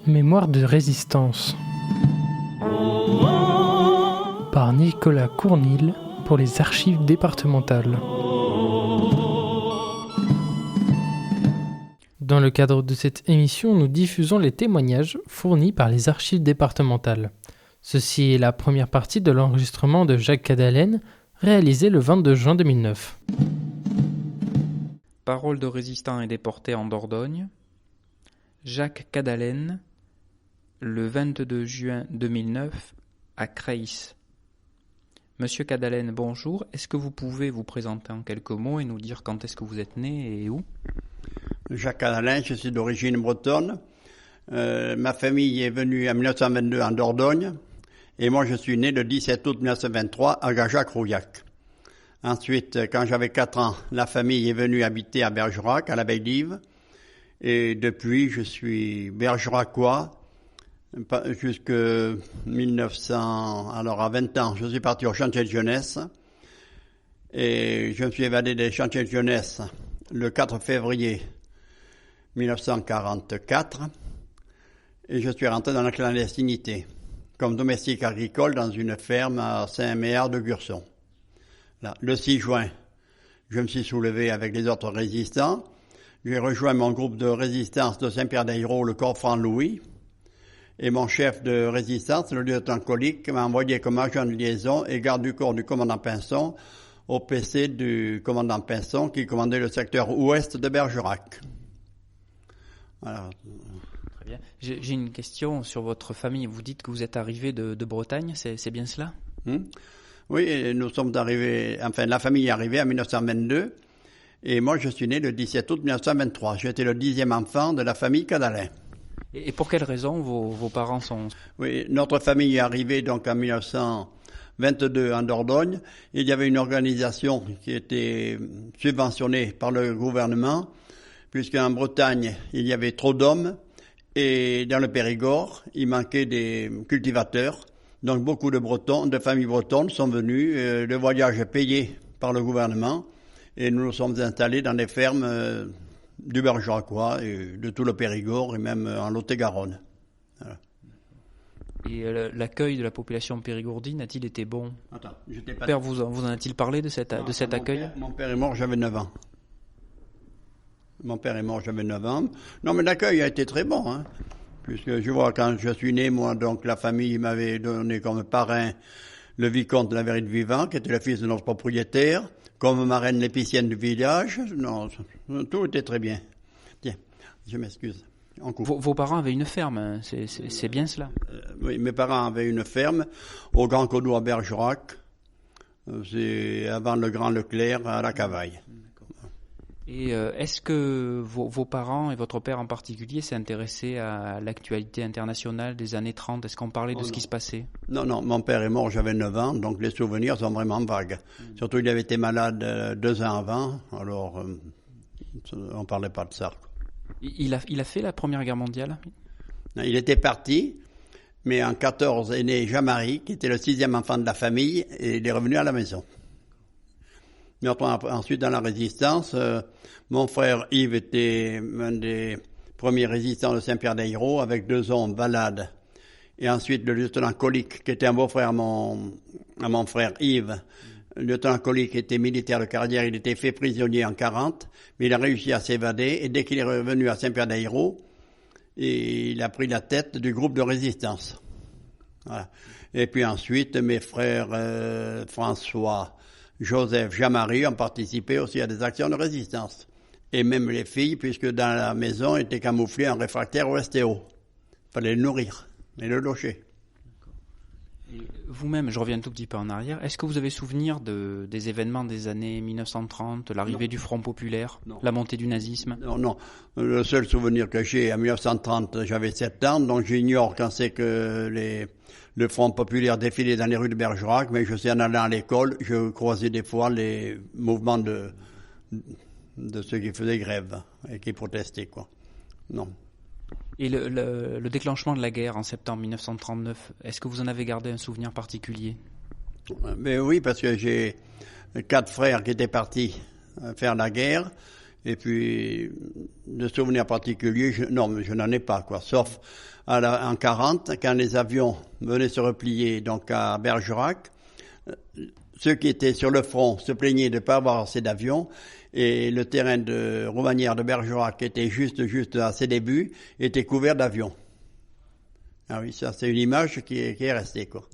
Mémoire de résistance par Nicolas Cournil pour les archives départementales. Dans le cadre de cette émission, nous diffusons les témoignages fournis par les archives départementales. Ceci est la première partie de l'enregistrement de Jacques Cadalen, réalisé le 22 juin 2009. Parole de résistants et déportés en Dordogne. Jacques Cadalen, le 22 juin 2009, à Creys. Monsieur Cadalen, bonjour. Est-ce que vous pouvez vous présenter en quelques mots et nous dire quand est-ce que vous êtes né et où ? Jacques Cadalen, je suis d'origine bretonne. Ma famille est venue en 1922 en Dordogne et moi je suis né le 17 août 1923 à Gajac-Rouillac. Ensuite, quand j'avais 4 ans, la famille est venue habiter à Bergerac, à l'Abbaye d'Yves. Et depuis, je suis bergeracois jusque 1900. Alors à 20 ans, je suis parti au chantier de jeunesse et je me suis évadé des chantiers de jeunesse le 4 février 1944 et je suis rentré dans la clandestinité comme domestique agricole dans une ferme à Saint-Méard de Gurson. Là, le 6 juin, je me suis soulevé avec les autres résistants. J'ai rejoint mon groupe de résistance de Saint-Pierre-d'Ayrault, le corps Franc-Louis. Et mon chef de résistance, le lieutenant Colique, m'a envoyé comme agent de liaison et garde du corps du commandant Pinson au PC du commandant Pinson qui commandait le secteur ouest de Bergerac. Alors, très bien. J'ai une question sur votre famille. Vous dites que vous êtes arrivé de Bretagne, c'est bien cela ? Oui, nous sommes arrivés, enfin la famille est arrivée en 1922 et moi je suis né le 17 août 1923. J'étais le 10e enfant de la famille Cadalen. Et pour quelles raisons vos parents sont... Oui, notre famille est arrivée donc en 1922 en Dordogne. Il y avait une organisation qui était subventionnée par le gouvernement, puisqu'en Bretagne, il y avait trop d'hommes, et dans le Périgord, il manquait des cultivateurs. Donc beaucoup de Bretons, de familles bretonnes sont venus, le voyage est payé par le gouvernement, et nous nous sommes installés dans des fermes du Bergeracois, et de tout le Périgord, et même en Lot-et-Garonne. Voilà. Et l'accueil de la population périgourdine a-t-il été bon ? Attends, j'étais pas... Père, vous en a-t-il parlé de cet accueil ? Mon père est mort, j'avais 9 ans. Mon père est mort, j'avais 9 ans. Non, mais l'accueil a été très bon, hein. Puisque je vois, quand je suis né, moi, donc la famille m'avait donné comme parrain le vicomte de la Vérité Vivant, qui était le fils de notre propriétaire, comme marraine l'épicienne du village. Non, tout était très bien. Tiens, je m'excuse. Vos parents avaient une ferme, hein. C'est bien cela ? Oui, mes parents avaient une ferme au Grand Codou à Bergerac. C'est avant le Grand Leclerc à la Cavaille. Et est-ce que vos parents et votre père en particulier s'est intéressé à l'actualité internationale des années 30 ? Est-ce qu'on parlait de ce qui se passait ? Non, mon père est mort, j'avais 9 ans, donc les souvenirs sont vraiment vagues. Surtout, il avait été malade 2 ans avant, alors on ne parlait pas de ça. Il a fait la Première Guerre mondiale ? Il était parti, mais en 1914 est né Jean-Marie, qui était le 6e enfant de la famille, et il est revenu à la maison. Ensuite, dans la résistance, mon frère Yves était un des premiers résistants de Saint-Pierre-d'Ayrault avec 2 hommes, Balade. Et ensuite, le lieutenant Colique, qui était un beau-frère à mon frère Yves. Le lieutenant Colique était militaire de carrière, il était fait prisonnier en 1940, mais il a réussi à s'évader. Et dès qu'il est revenu à Saint-Pierre-d'Ayrault, il a pris la tête du groupe de résistance. Voilà. Et puis ensuite, mes frères François, Joseph, Jean-Marie ont participé aussi à des actions de résistance. Et même les filles, puisque dans la maison étaient camouflés en réfractaire au STO. Il fallait le nourrir et le loger. Et vous-même, je reviens un tout petit peu en arrière, est-ce que vous avez souvenir des événements des années 1930, l'arrivée du Front populaire, la montée du nazisme ? Non. Le seul souvenir que j'ai, en 1930, j'avais 7 ans, donc j'ignore quand c'est que le Front populaire défilait dans les rues de Bergerac, mais je sais, en allant à l'école, je croisais des fois les mouvements de ceux qui faisaient grève et qui protestaient, quoi. Non. Et le déclenchement de la guerre en septembre 1939, est-ce que vous en avez gardé un souvenir particulier ? Mais oui, parce que j'ai 4 frères qui étaient partis faire la guerre. Et puis, de souvenirs particuliers, non, je n'en ai pas, quoi. Sauf en 40, quand les avions venaient se replier donc à Bergerac, ceux qui étaient sur le front se plaignaient de ne pas avoir assez d'avions, et le terrain de Roumanière de Bergerac, qui était juste à ses débuts, était couvert d'avions. Ah oui, ça c'est une image qui est restée, quoi.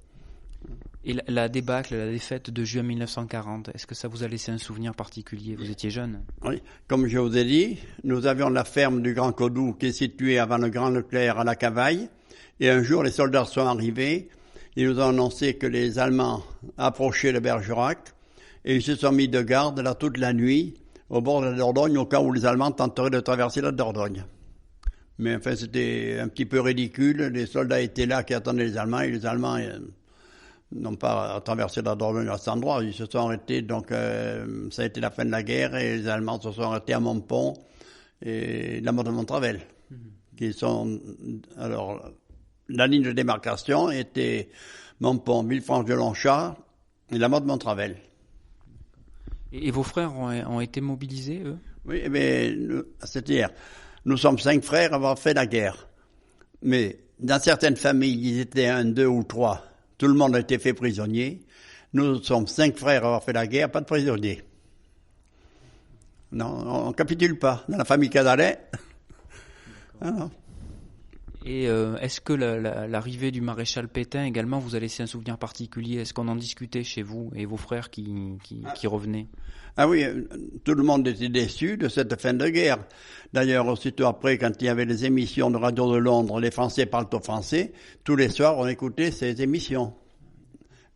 Et la débâcle, la défaite de juin 1940, est-ce que ça vous a laissé un souvenir particulier? Vous étiez jeune. Oui, comme je vous ai dit, nous avions la ferme du Grand Codou qui est située avant le Grand Leclerc à la Cavaille. Et un jour, les soldats sont arrivés. Ils nous ont annoncé que les Allemands approchaient de Bergerac. Et ils se sont mis de garde là toute la nuit au bord de la Dordogne au cas où les Allemands tenteraient de traverser la Dordogne. Mais enfin, c'était un petit peu ridicule. Les soldats étaient là qui attendaient les Allemands et les Allemands n'ont pas traversé la Dordogne à cet endroit, ils se sont arrêtés, donc ça a été la fin de la guerre et les Allemands se sont arrêtés à Montpont et la Motte de Montravel, qui sont, alors, la ligne de démarcation était Montpont, Villefranche-de-Longchamp et la Motte de Montravel. Et vos frères ont été mobilisés, eux? Oui, mais c'est-à-dire, nous sommes 5 frères à avoir fait la guerre, mais dans certaines familles, ils étaient 1, 2 ou 3. Tout le monde a été fait prisonnier. Nous sommes 5 frères à avoir fait la guerre, pas de prisonniers. Non, on ne capitule pas. Dans la famille Cadalen. Ah non. Et est-ce que l'arrivée du maréchal Pétain également vous a laissé un souvenir particulier? Est-ce qu'on en discutait chez vous et vos frères qui revenaient? Ah oui, tout le monde était déçu de cette fin de guerre. D'ailleurs, aussitôt après, quand il y avait les émissions de Radio de Londres, les Français parlent au français, tous les soirs, on écoutait ces émissions.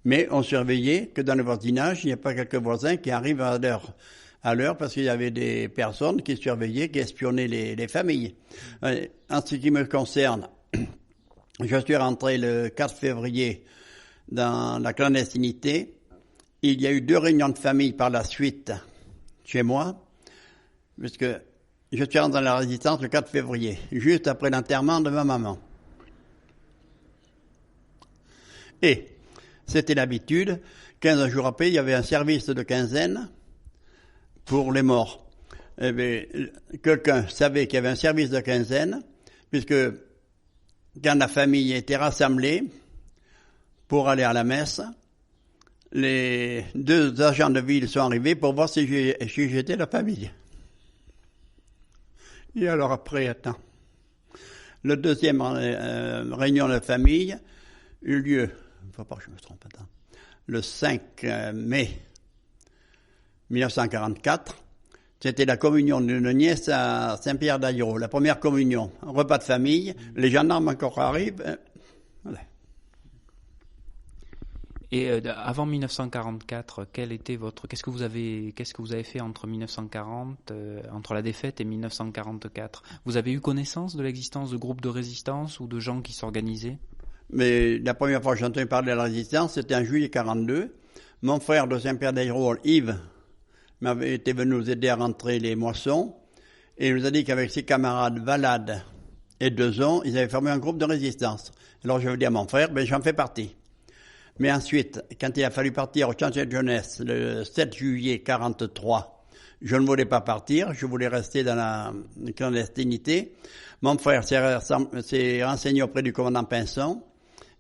Mais on surveillait que dans le voisinage, il n'y a pas quelques voisins qui arrivent à l'heure, parce qu'il y avait des personnes qui surveillaient, qui espionnaient les familles. En ce qui me concerne, je suis rentré le 4 février dans la clandestinité. Il y a eu 2 réunions de famille par la suite chez moi, puisque je suis rentré dans la résistance le 4 février, juste après l'enterrement de ma maman. Et c'était l'habitude, 15 jours après, il y avait un service de quinzaine pour les morts. Eh bien, quelqu'un savait qu'il y avait un service de quinzaine, puisque quand la famille était rassemblée pour aller à la messe, les 2 agents de ville sont arrivés pour voir si j'étais la famille. Et alors après, attends. Le deuxième réunion de famille eut lieu, il ne faut pas que je me trompe, attends, le 5 mai 1944. C'était la communion d'une nièce à Saint-Pierre-d'Aillero, la première communion, un repas de famille. Les gendarmes encore arrivent. Voilà. Et avant 1944, qu'est-ce que vous avez fait entre 1940, entre la défaite et 1944? Vous avez eu connaissance de l'existence de groupes de résistance ou de gens qui s'organisaient? Mais la première fois que j'ai entendu parler de la résistance, c'était en juillet 42. Mon frère de Saint-Pierre-d'Aillero, Yves, était venu nous aider à rentrer les moissons, et il nous a dit qu'avec ses camarades Valade et Dezon, ils avaient formé un groupe de résistance. Alors je lui ai dit à mon frère, j'en fais partie. Mais ensuite, quand il a fallu partir au chantier de jeunesse le 7 juillet 43, je ne voulais pas partir, je voulais rester dans la clandestinité. Mon frère s'est renseigné auprès du commandant Pinson,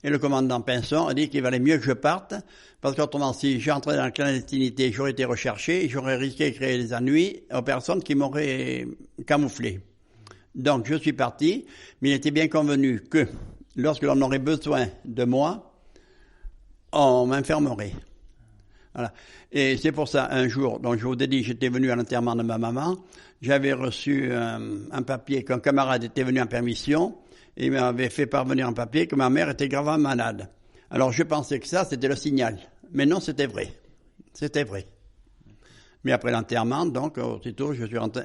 et le commandant Pinson a dit qu'il valait mieux que je parte, parce qu'autrement, si j'entrais dans la clandestinité, j'aurais été recherché et j'aurais risqué de créer des ennuis aux personnes qui m'auraient camouflé. Donc je suis parti, mais il était bien convenu que lorsque l'on aurait besoin de moi, on m'enfermerait. Voilà. Et c'est pour ça, un jour, donc je vous ai dit, j'étais venu à l'enterrement de ma maman, j'avais reçu un papier qu'un camarade était venu en permission, et il m'avait fait parvenir un papier que ma mère était gravement malade. Alors je pensais que ça, c'était le signal. Mais non, c'était vrai. C'était vrai. Mais après l'enterrement, donc, aussitôt, je suis rentré.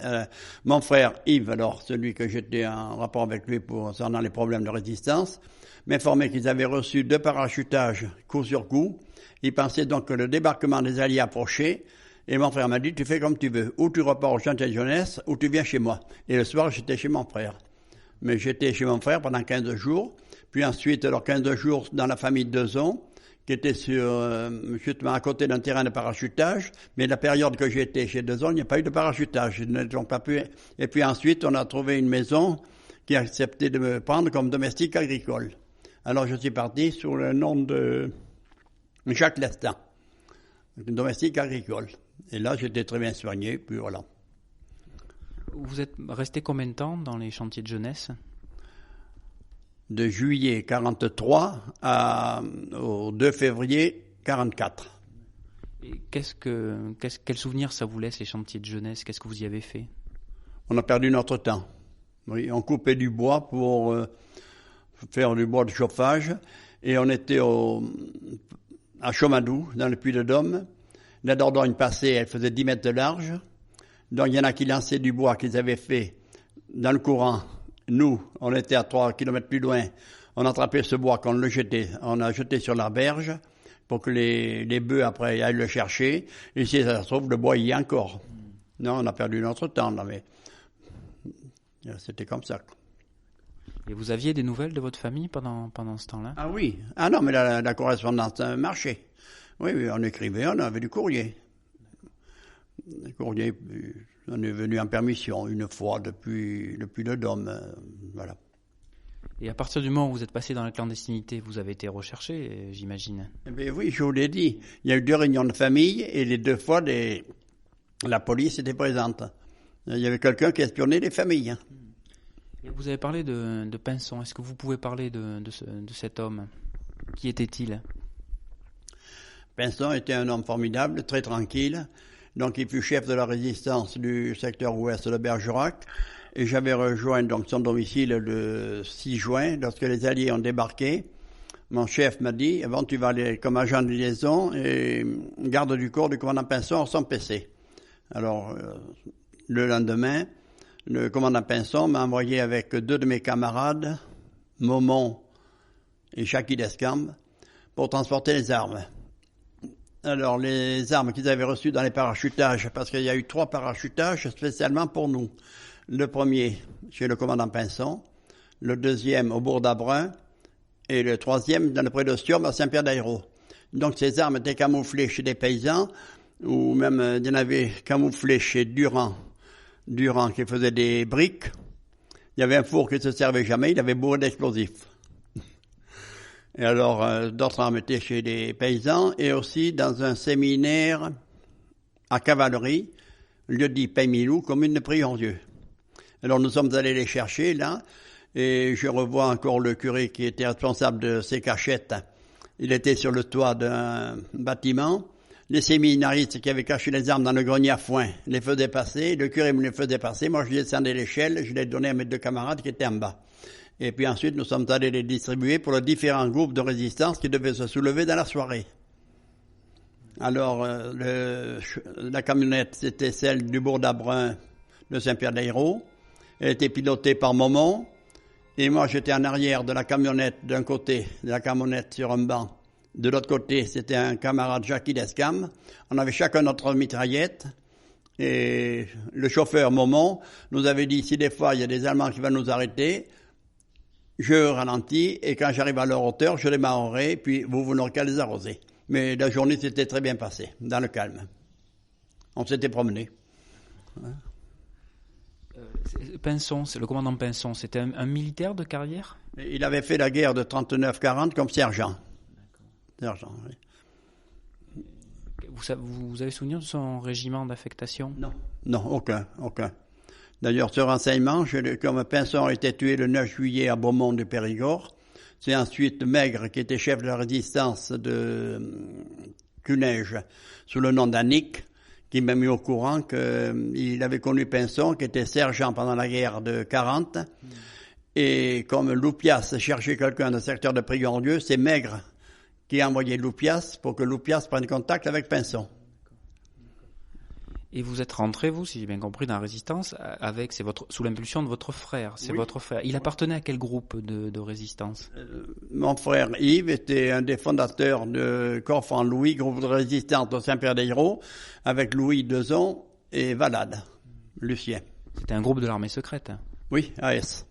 Mon frère Yves, alors, celui que j'étais en rapport avec lui concernant les problèmes de résistance, m'informait qu'ils avaient reçu 2 parachutages coup sur coup. Ils pensaient donc que le débarquement des Alliés approchait. Et mon frère m'a dit, tu fais comme tu veux. Ou tu repars au chantier de jeunesse, ou tu viens chez moi. Et le soir, j'étais chez mon frère. Mais j'étais chez mon frère pendant 15 jours. Puis ensuite, alors 15 jours dans la famille de Dezon. qui était justement à côté d'un terrain de parachutage. Mais la période que j'étais chez Dezon, il n'y a pas eu de parachutage. Ils n'ont pas pu. Et puis ensuite, on a trouvé une maison qui a accepté de me prendre comme domestique agricole. Alors je suis parti sous le nom de Jacques Lestin, domestique agricole. Et là, j'étais très bien soigné, puis voilà. Vous êtes resté combien de temps dans les chantiers de jeunesse? De juillet 43 au 2 février 44. Et quel souvenir ça vous laisse, les chantiers de jeunesse? Qu'est-ce que vous y avez fait? On a perdu notre temps. Oui, on coupait du bois pour faire du bois de chauffage. Et on était à Chaumadou, dans le Puy-de-Dôme. La Dordogne passée, elle faisait 10 mètres de large. Donc il y en a qui lançaient du bois qu'ils avaient fait dans le courant. Nous, on était à 3 kilomètres plus loin. On attrapait ce bois qu'on le jetait. On a jeté sur la berge pour que les bœufs, après, aillent le chercher. Et si ça se trouve, le bois y est encore. Non, on a perdu notre temps, là, mais c'était comme ça. Et vous aviez des nouvelles de votre famille pendant ce temps-là? Ah oui. Ah non, mais la correspondance marchait. Oui, on écrivait, on avait du courrier. Le courrier, on est venu en permission une fois depuis le Dôme. Voilà. Et à partir du moment où vous êtes passé dans la clandestinité, vous avez été recherché, j'imagine? Eh bien oui, je vous l'ai dit. Il y a eu 2 réunions de famille et les 2 fois, la police était présente. Il y avait quelqu'un qui espionnait les familles. Et vous avez parlé de Pinson. Est-ce que vous pouvez parler de cet homme? Qui était-il? Pinson était un homme formidable, très tranquille. Donc il fut chef de la résistance du secteur ouest de Bergerac. Et j'avais rejoint donc son domicile le 6 juin, lorsque les Alliés ont débarqué. Mon chef m'a dit, bon, tu vas aller comme agent de liaison et garde du corps du commandant Pinson sans PC. Alors, le lendemain, le commandant Pinson m'a envoyé avec 2 de mes camarades, Momon et Jackie Descambes, pour transporter les armes. Alors, les armes qu'ils avaient reçues dans les parachutages, parce qu'il y a eu 3 parachutages spécialement pour nous. Le premier chez le commandant Pinson, le deuxième au bourg d'Abrun, et le troisième dans le pré d'Ostium à Saint-Pierre-d'Ayrault. Donc, ces armes étaient camouflées chez des paysans, ou même il y en avait camouflées chez Durand qui faisait des briques. Il y avait un four qui ne se servait jamais, il avait bourré d'explosifs. Et alors, d'autres armes étaient chez des paysans et aussi dans un séminaire à cavalerie, lieu-dit Paymilou, commune de Priorieux. Alors, nous sommes allés les chercher, là, et je revois encore le curé qui était responsable de ces cachettes. Il était sur le toit d'un bâtiment. Les séminaristes qui avaient caché les armes dans le grenier à foin les faisaient passer, le curé me les faisait passer, moi je descendais l'échelle, je les donnais à mes 2 camarades qui étaient en bas. Et puis ensuite nous sommes allés les distribuer pour les différents groupes de résistance qui devaient se soulever dans la soirée. Alors la camionnette c'était celle du bourg d'Abrun de Saint-Pierre-d'Ayrault, elle était pilotée par Momon, et moi j'étais en arrière de la camionnette d'un côté, de la camionnette sur un banc. De l'autre côté, c'était un camarade Jackie Descambes. On avait chacun notre mitraillette. Et le chauffeur Momon nous avait dit, si des fois il y a des Allemands qui vont nous arrêter, je ralentis et quand j'arrive à leur hauteur, je les marrerai, puis vous n'aurez qu'à les arroser. Mais la journée s'était très bien passée, dans le calme. On s'était promené. Pinson, c'est le commandant Pinson, c'était un militaire de carrière? Il avait fait la guerre de 39-40 comme sergent. Sergent, oui. Vous avez souvenir de son régiment d'affectation? Non, aucun. D'ailleurs, ce renseignement, comme Pinson a été tué le 9 juillet à Beaumont de Périgord, c'est ensuite Maigre qui était chef de la résistance de Cuneige, sous le nom d'Annick, qui m'a mis au courant qu'il avait connu Pinson, qui était sergent pendant la guerre de 40, et comme Loupias cherchait quelqu'un dans le secteur de Priorieux, c'est Maigre qui a envoyé Loupias pour que Loupias prenne contact avec Pinson. Et vous êtes rentré, vous, si j'ai bien compris, dans la résistance, sous l'impulsion de votre frère. C'est votre frère. Il appartenait à quel groupe de résistance? Mon frère Yves était un des fondateurs de Corps Franc Louis, groupe de résistance de Saint-Pierre-d'Ayrault, avec Louis Dezon et Valade, Lucien. C'était un groupe de l'armée secrète? Oui, AS.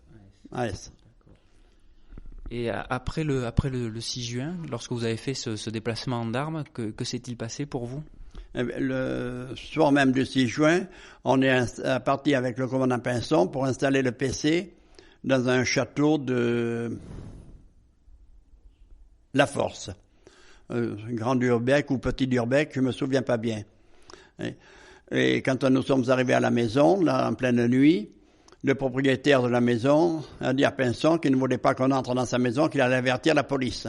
Et après le 6 juin, lorsque vous avez fait ce déplacement d'armes, que s'est-il passé pour vous? Le soir même du 6 juin, on est parti avec le commandant Pinson pour installer le PC dans un château de La Force. Grand Durbec ou Petit Durbec, je me souviens pas bien. Et quand nous sommes arrivés à la maison, là, en pleine nuit, le propriétaire de la maison a dit à Pinson qu'il ne voulait pas qu'on entre dans sa maison, qu'il allait avertir la police.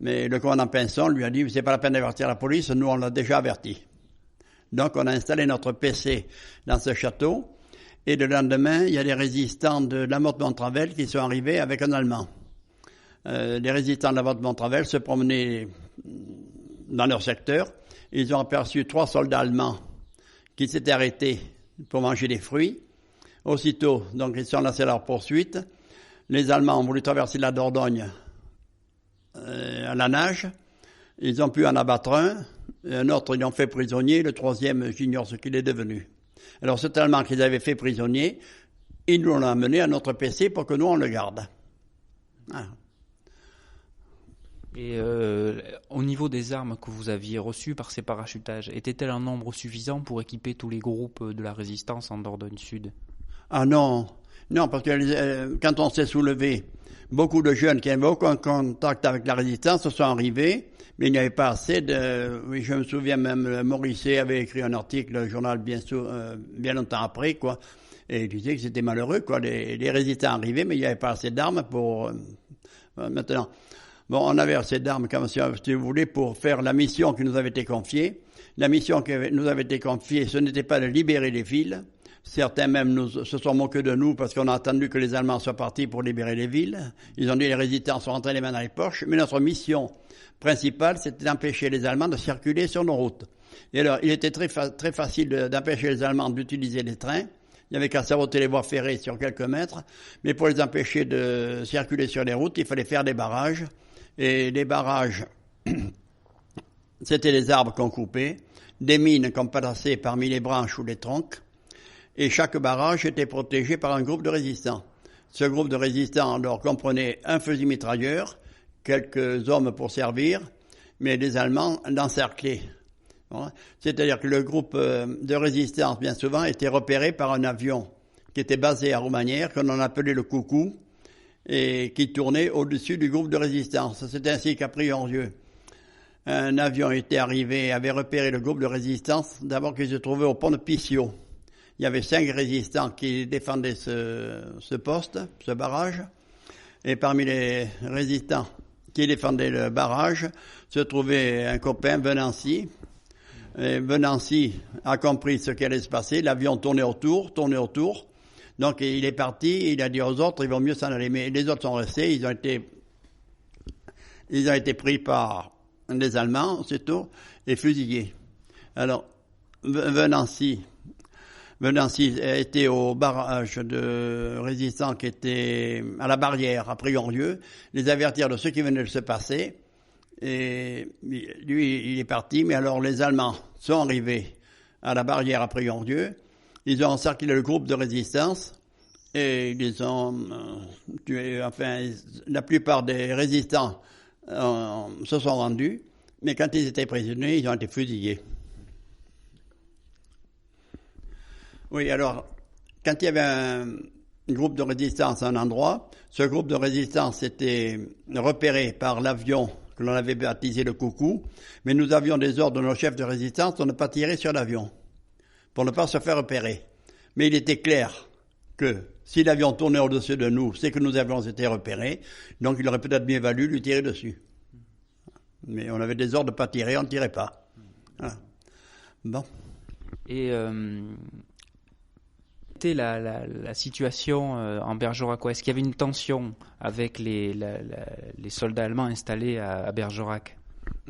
Mais le commandant Pinson lui a dit, c'est pas la peine d'avertir la police, nous on l'a déjà averti. Donc on a installé notre PC dans ce château, et le lendemain, il y a des résistants de la Motte-Montravel qui sont arrivés avec un Allemand. Les résistants de la Motte-Montravel se promenaient dans leur secteur, ils ont aperçu 3 soldats allemands qui s'étaient arrêtés pour manger des fruits. Aussitôt, donc ils sont lancés à leur poursuite. Les Allemands ont voulu traverser la Dordogne à la nage. Ils ont pu en abattre un autre ils l'ont fait prisonnier, le 3e j'ignore ce qu'il est devenu. Alors cet Allemand qu'ils avaient fait prisonnier, ils nous l'ont amené à notre PC pour que nous on le garde. Ah. Et au niveau des armes que vous aviez reçues par ces parachutages, étaient-elles en nombre suffisant pour équiper tous les groupes de la résistance en Dordogne Sud? Ah non, parce que quand on s'est soulevé, beaucoup de jeunes qui avaient aucun contact avec la résistance se sont arrivés, mais il n'y avait pas assez de... Oui, je me souviens même, Morisset avait écrit un article, le journal bien longtemps après, quoi, et il disait que c'était malheureux, quoi, les résistants arrivaient, mais il n'y avait pas assez d'armes pour... maintenant, bon, on avait assez d'armes, comme si vous voulez, pour faire la mission qui nous avait été confiée. La mission qui nous avait été confiée, ce n'était pas de libérer les villes. Certains même se sont moqués de nous parce qu'on a attendu que les Allemands soient partis pour libérer les villes. Ils ont dit les résistants sont rentrés les mains dans les poches. Mais notre mission principale, c'était d'empêcher les Allemands de circuler sur nos routes. Et alors, il était très facile d'empêcher les Allemands d'utiliser les trains. Il n'y avait qu'à saboter les voies ferrées sur quelques mètres. Mais pour les empêcher de circuler sur les routes, il fallait faire des barrages. Et les barrages, c'était les arbres qu'on coupait, des mines qu'on plaçait parmi les branches ou les troncs. Et chaque barrage était protégé par un groupe de résistants. Ce groupe de résistants alors comprenait un fusil mitrailleur, quelques hommes pour servir, mais les Allemands l'encerclaient. C'est-à-dire que le groupe de résistance, bien souvent, était repéré par un avion qui était basé à Roumanière, qu'on en appelait le Coucou, et qui tournait au-dessus du groupe de résistance. C'est ainsi qu'à Priorieux, un avion était arrivé, avait repéré le groupe de résistance, d'abord qu'il se trouvait au pont de Piciot. Il y avait 5 résistants qui défendaient ce poste, ce barrage. Et parmi les résistants qui défendaient le barrage, se trouvait un copain, Venancy. Et Venancy a compris ce qui allait se passer. L'avion tournait autour. Donc il est parti, il a dit aux autres, il vaut mieux s'en aller. Mais les autres sont restés, ils ont été pris par les Allemands, c'est tout, et fusillés. Alors, Venancy était au barrage de résistants qui était à la barrière, à Priorieux, les avertir de ce qui venait de se passer. Et lui, il est parti, mais alors les Allemands sont arrivés à la barrière à Priorieux. Ils ont encerclé le groupe de résistance et ils les ont tués. Enfin, la plupart des résistants se sont rendus, mais quand ils étaient prisonniers, ils ont été fusillés. Oui, alors, quand il y avait un groupe de résistance à un endroit, ce groupe de résistance était repéré par l'avion que l'on avait baptisé le Coucou, mais nous avions des ordres de nos chefs de résistance de ne pas tirer sur l'avion, pour ne pas se faire repérer. Mais il était clair que si l'avion tournait au-dessus de nous, c'est que nous avions été repérés, donc il aurait peut-être bien valu lui tirer dessus. Mais on avait des ordres de ne pas tirer, on ne tirait pas. Voilà. Bon. Et la situation en Bergerac, est-ce qu'il y avait une tension avec les soldats allemands installés à Bergerac?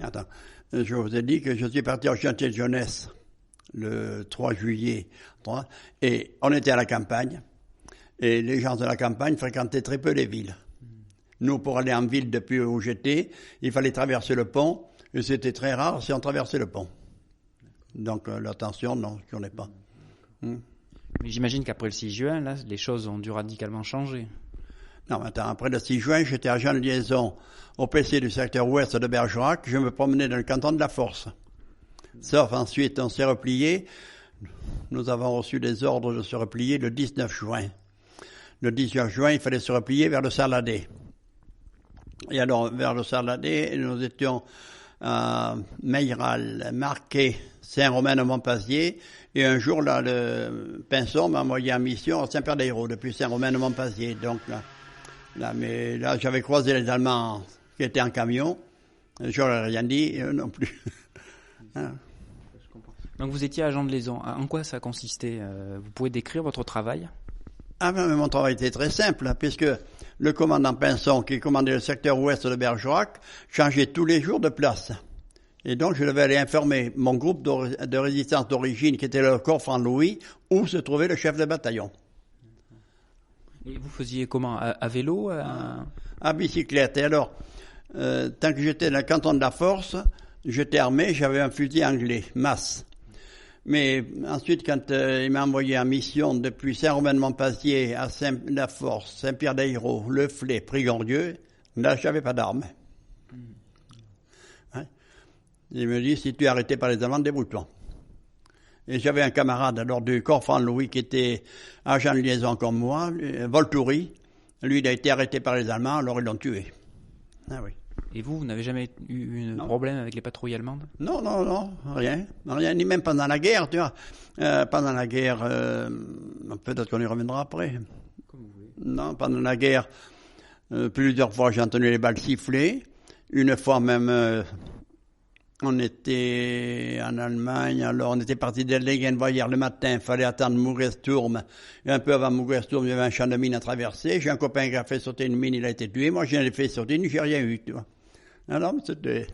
Attends, je vous ai dit que je suis parti en chantier de jeunesse le 3 juillet, et on était à la campagne, et les gens de la campagne fréquentaient très peu les villes. Nous, pour aller en ville depuis où j'étais, il fallait traverser le pont, et c'était très rare si on traversait le pont. Donc la tension, non, je n'en ai pas. Mais j'imagine qu'après le 6 juin, là, les choses ont dû radicalement changer. Non, attends, après le 6 juin, j'étais agent de liaison au PC du secteur ouest de Bergerac. Je me promenais dans le canton de la Force. Sauf ensuite, on s'est replié. Nous avons reçu des ordres de se replier le 19 juin. Le 19 juin, il fallait se replier vers le Sarladé. Et alors, vers le Sarladé, nous étions à Meilleral, Marquet, Saint-Romain-de-Montpazier. Et un jour, là, le Pinson m'a envoyé en mission à Saint-Père-des-Hérault, depuis Saint-Romain-de-Montpazier. Donc là, j'avais croisé les Allemands qui étaient en camion. Je leur ai rien dit, eux non plus. Hein. Donc vous étiez agent de liaison. En quoi ça consistait? Vous pouvez décrire votre travail? Ah mais mon travail était très simple, hein, puisque le commandant Pinson, qui commandait le secteur ouest de Bergerac, changeait tous les jours de place. Et donc je devais aller informer mon groupe de résistance d'origine, qui était le corps Franc-Louis, où se trouvait le chef de bataillon. Et vous faisiez comment? À vélo? À bicyclette. Et alors, tant que j'étais dans le canton de la Force, j'étais armé, j'avais un fusil anglais, Masse. Mais ensuite, quand il m'a envoyé en mission depuis Saint-Romain-de-Montpazier à Saint-la-Force, Saint-Pierre-des-Hérault, Le Flé, Prigondieu, là, j'avais pas d'armes. Hein? Il me dit, si tu es arrêté par les Allemands, débrouille-toi. Et j'avais un camarade alors du corps Franc-Louis qui était agent de liaison comme moi, Voltoury. Lui, il a été arrêté par les Allemands, alors ils l'ont tué. Ah oui. Et vous n'avez jamais eu un problème avec les patrouilles allemandes? Non, rien, ni même pendant la guerre, tu vois. Pendant la guerre, peut-être qu'on y reviendra après. Comme vous voulez. Non, pendant la guerre, plusieurs fois j'ai entendu les balles siffler. Une fois même, on était en Allemagne, alors on était parti de Legenweier le matin, il fallait attendre Mouguesturm. Et un peu avant Mouguesturm, il y avait un champ de mine à traverser. J'ai un copain qui a fait sauter une mine, il a été tué. Moi, je l'ai fait sauter une, j'ai rien eu, tu vois. Alors, c'était...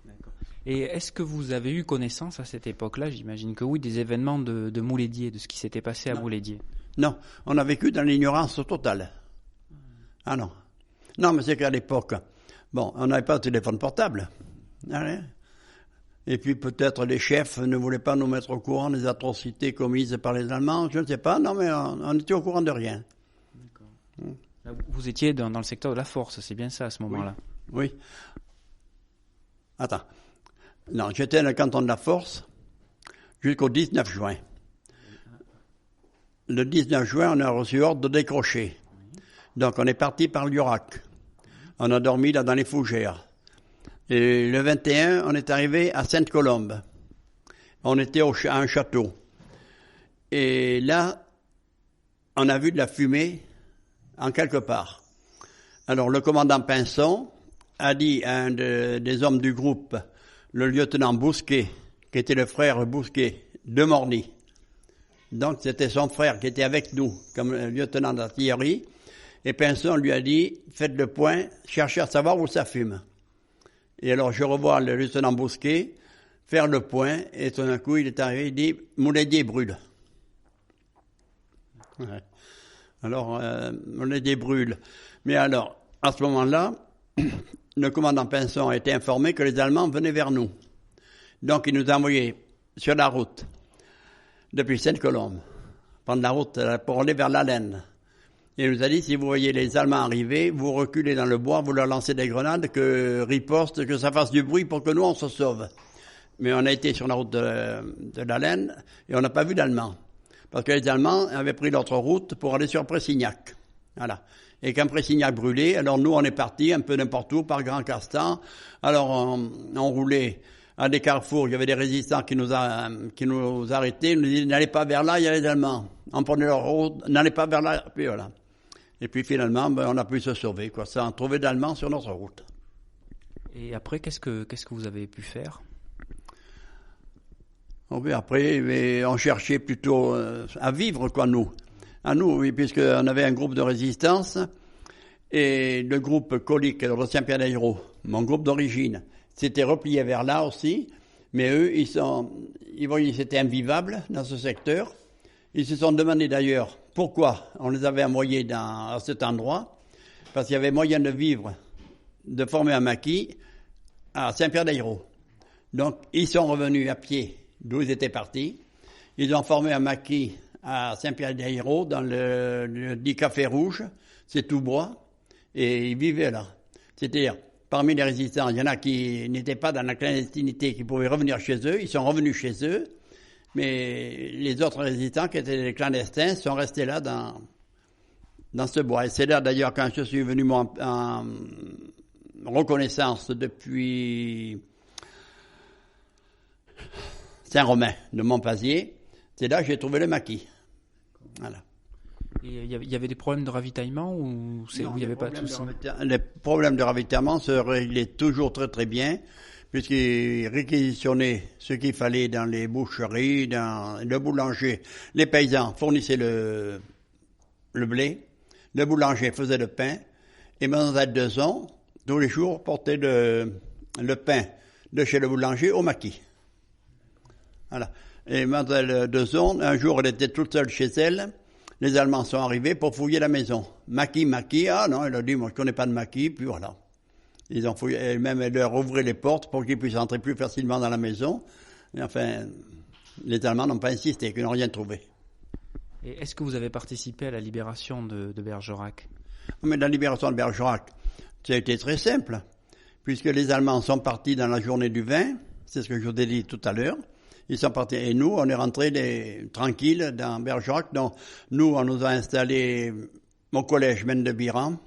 D'accord. Et est-ce que vous avez eu connaissance à cette époque-là, j'imagine que oui, des événements de Mouledier, de ce qui s'était passé à Mouledier? Non, on a vécu dans l'ignorance totale. Ah non. Non, mais c'est qu'à l'époque, bon, on n'avait pas de téléphone portable. Allez. Et puis peut-être les chefs ne voulaient pas nous mettre au courant des atrocités commises par les Allemands, je ne sais pas, non mais on était au courant de rien. D'accord. Là, vous étiez dans le secteur de la Force, c'est bien ça à ce moment-là? Oui. Attends. Non, j'étais dans le canton de la Force jusqu'au 19 juin. Le 19 juin, on a reçu ordre de décrocher. Donc on est parti par Lurac. On a dormi là dans les fougères. Et le 21, on est arrivé à Sainte-Colombe. On était à un château. Et là, on a vu de la fumée en quelque part. Alors le commandant Pinson a dit à un des hommes du groupe, le lieutenant Bousquet, qui était le frère Bousquet de Morny. Donc c'était son frère qui était avec nous comme lieutenant d'artillerie. Et Pinson lui a dit, faites le point, cherchez à savoir où ça fume. Et alors je revois le lieutenant Bousquet faire le point, et tout d'un coup il est arrivé, il dit, Mouledier brûle. Ouais. Alors, Mouledier brûle. Mais alors, à ce moment-là, le commandant Pinson a été informé que les Allemands venaient vers nous. Donc il nous a envoyés sur la route, depuis Sainte-Colombe, prendre la route pour aller vers l'Alenne. Il nous a dit, si vous voyez les Allemands arriver, vous reculez dans le bois, vous leur lancez des grenades, que riposte, que ça fasse du bruit pour que nous, on se sauve. Mais on a été sur la route de l'Alenne et on n'a pas vu d'Allemands. Parce que les Allemands avaient pris l'autre route pour aller sur Pressignac. Voilà. Et quand Pressignac brûlait, alors nous, on est partis un peu n'importe où, par Grand Castan. Alors, on roulait à des carrefours, il y avait des résistants qui nous arrêtaient, ils nous disaient, n'allez pas vers là, il y a les Allemands. On prenait leur route, n'allez pas vers là, puis voilà. Et puis finalement, on a pu se sauver, quoi, sans trouver d'Allemands sur notre route. Et après, qu'est-ce que vous avez pu faire? Après, on cherchait plutôt à vivre, quoi, nous. À nous, oui, puisqu'on avait un groupe de résistance, et le groupe Colique, de Saint-Pierre-des-Hérault, mon groupe d'origine, s'était replié vers là aussi, mais eux, ils voyaient que c'était invivable dans ce secteur. Ils se sont demandé d'ailleurs pourquoi on les avait envoyés à cet endroit, parce qu'il y avait moyen de vivre, de former un maquis à Saint-Pierre-des-Hérault. Donc, ils sont revenus à pied d'où ils étaient partis. Ils ont formé un maquis à Saint-Pierre-des-Hérault, dans le dit Café Rouge, c'est tout bois, et ils vivaient là. C'est-à-dire, parmi les résistants, il y en a qui n'étaient pas dans la clandestinité, qui pouvaient revenir chez eux, ils sont revenus chez eux, mais les autres résistants, qui étaient les clandestins, sont restés là dans ce bois. Et c'est là d'ailleurs quand je suis venu en reconnaissance depuis Saint-Romain de Montpazier, c'est là que j'ai trouvé le maquis. Voilà. Et il y avait des problèmes de ravitaillement ou il n'y avait pas de soucis? Les problèmes de ravitaillement se réglaient toujours très très bien, puisqu'ils réquisitionnaient ce qu'il fallait dans les boucheries, dans le boulanger. Les paysans fournissaient le blé, le boulanger faisait le pain, et Mademoiselle Dezon, tous les jours, portait le pain de chez le boulanger au maquis. Voilà. Et Mademoiselle Dezon, un jour, elle était toute seule chez elle. Les Allemands sont arrivés pour fouiller la maison. Maquis. Ah non, elle a dit, moi je connais pas de maquis, puis voilà. Ils ont fouillé, elle-même, elle leur ouvrait les portes pour qu'ils puissent entrer plus facilement dans la maison. Et enfin, les Allemands n'ont pas insisté, qu'ils n'ont rien trouvé. Et est-ce que vous avez participé à la libération de Bergerac? Mais la libération de Bergerac, ça a été très simple, puisque les Allemands sont partis dans la journée du 20, c'est ce que je vous ai dit tout à l'heure. Ils sont partis, et nous, on est rentrés tranquilles dans Bergerac. Donc, nous, on nous a installés au collège Mène de Biran,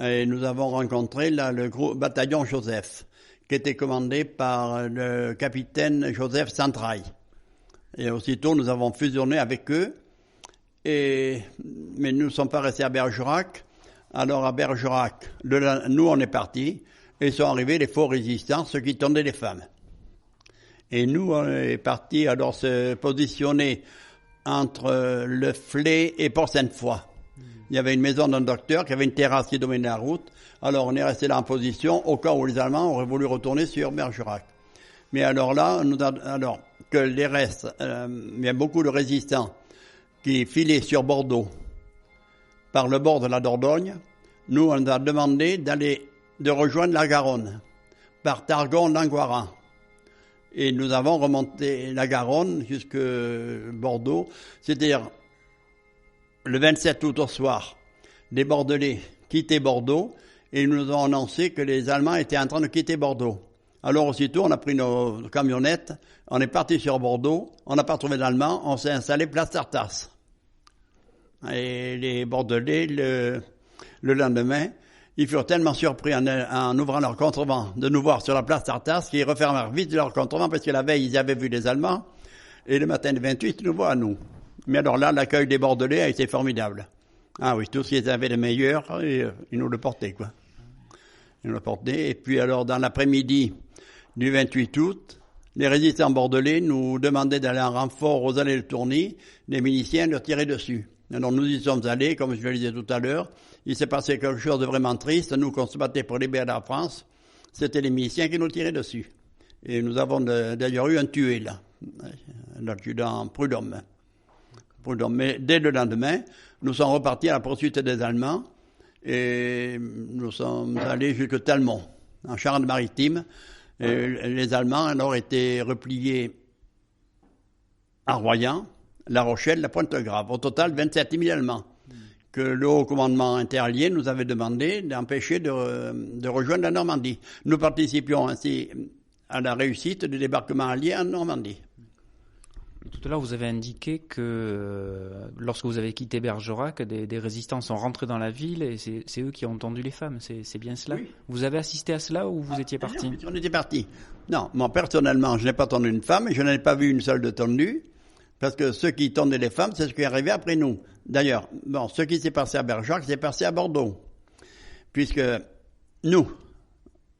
et nous avons rencontré là, le bataillon Joseph, qui était commandé par le capitaine Joseph Santraille. Et aussitôt, nous avons fusionné avec eux, mais nous ne sommes pas restés à Bergerac. Alors, à Bergerac, nous, on est partis, et sont arrivés les faux résistants, ceux qui tendaient les femmes. Et nous, on est partis alors se positionner entre le Flé et Port-Sainte-Foy. Il y avait une maison d'un docteur qui avait une terrasse qui dominait la route. Alors on est resté là en position au cas où les Allemands auraient voulu retourner sur Bergerac. Mais alors là, alors que les restes, il y a beaucoup de résistants qui filaient sur Bordeaux par le bord de la Dordogne. Nous, on a demandé de rejoindre la Garonne par Targon-Langoiran. Et nous avons remonté la Garonne jusque Bordeaux. C'est-à-dire, le 27 août au soir, les Bordelais quittaient Bordeaux et ils nous ont annoncé que les Allemands étaient en train de quitter Bordeaux. Alors aussitôt, on a pris nos camionnettes, on est parti sur Bordeaux, on n'a pas trouvé d'Allemands, on s'est installé place Tartas. Et les Bordelais, le lendemain, ils furent tellement surpris en ouvrant leur contrevent de nous voir sur la place Tartas qu'ils refermèrent vite leur contrevent parce que la veille, ils avaient vu les Allemands. Et le matin du 28, ils nous voient à nous. Mais alors là, l'accueil des Bordelais a été formidable. Ah oui, tout ce qu'ils avaient de meilleur, ils nous le portaient, quoi. Ils nous le portaient. Et puis alors, dans l'après-midi du 28 août, les résistants bordelais nous demandaient d'aller en renfort aux allées de Tourny, les miliciens leur tiraient dessus. Alors nous y sommes allés, comme je le disais tout à l'heure. Il s'est passé quelque chose de vraiment triste. Nous, qu'on se battait pour libérer la France, c'était les miliciens qui nous tiraient dessus. Et nous avons d'ailleurs eu un tué, là, l'adjudant Prudhomme. Mais dès le lendemain, nous sommes repartis à la poursuite des Allemands et nous sommes allés jusqu'à Talmont, en Charente-Maritime. Et les Allemands alors étaient repliés à Royan, La Rochelle, la Pointe-Grave. Au total, 27 000 Allemands que le haut commandement interallié nous avait demandé d'empêcher de rejoindre la Normandie. Nous participions ainsi à la réussite du débarquement allié en Normandie. Tout à l'heure, vous avez indiqué que lorsque vous avez quitté Bergerac, des résistants sont rentrés dans la ville et c'est eux qui ont tendu les femmes. C'est bien cela? Oui. Vous avez assisté à cela ou vous étiez parti? Non, on était parti. Non, moi personnellement, je n'ai pas tendu une femme et je n'ai pas vu une seule de tendue parce que ceux qui tendaient les femmes, c'est ce qui est arrivé après nous. D'ailleurs, bon, ce qui s'est passé à Bergerac, s'est passé à Bordeaux. Puisque nous,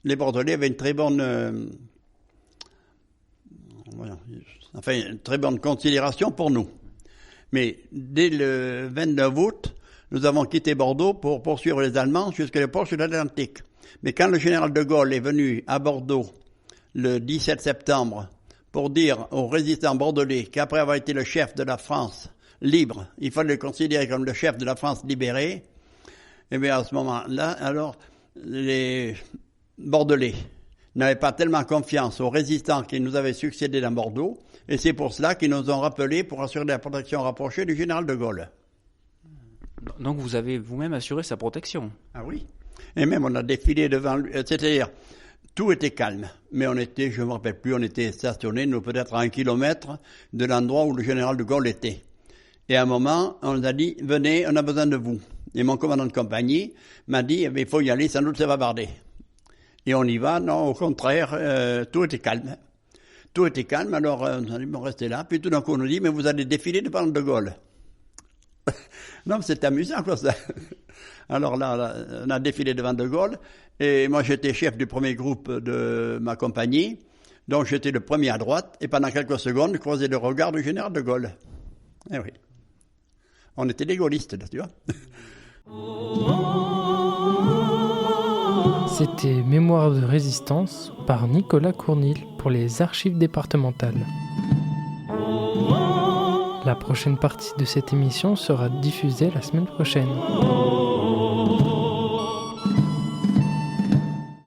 les Bordelais, avaient une très bonne... une très bonne considération pour nous. Mais dès le 29 août, nous avons quitté Bordeaux pour poursuivre les Allemands jusqu'à les ports de l'Atlantique. Mais quand le général de Gaulle est venu à Bordeaux le 17 septembre pour dire aux résistants bordelais qu'après avoir été le chef de la France libre, il fallait le considérer comme le chef de la France libérée, et bien à ce moment-là, alors, les Bordelais n'avaient pas tellement confiance aux résistants qui nous avaient succédé dans Bordeaux, Et c'est pour cela qu'ils nous ont rappelés pour assurer la protection rapprochée du général de Gaulle. Donc vous avez vous-même assuré sa protection. Ah oui. Et même on a défilé devant lui, c'est-à-dire tout était calme, mais on était, je ne me rappelle plus, on était stationnés, nous peut-être à 1 kilomètre de l'endroit où le général de Gaulle était. Et à un moment, on nous a dit, venez, on a besoin de vous. Et mon commandant de compagnie m'a dit, il faut y aller, sans doute ça va barder. Et on y va, non, au contraire, tout était calme. Tout était calme, alors on a dit, bon, restez là. Puis tout d'un coup, on nous dit, mais vous allez défiler devant de Gaulle. Non, mais c'est amusant, quoi, ça. Alors là, on a défilé devant de Gaulle, et moi j'étais chef du premier groupe de ma compagnie, donc j'étais le premier à droite, et pendant quelques secondes, je croisais le regard du général de Gaulle. Eh oui. On était des gaullistes, là, tu vois. C'était Mémoire de résistance par Nicolas Cournil pour les archives départementales. La prochaine partie de cette émission sera diffusée la semaine prochaine.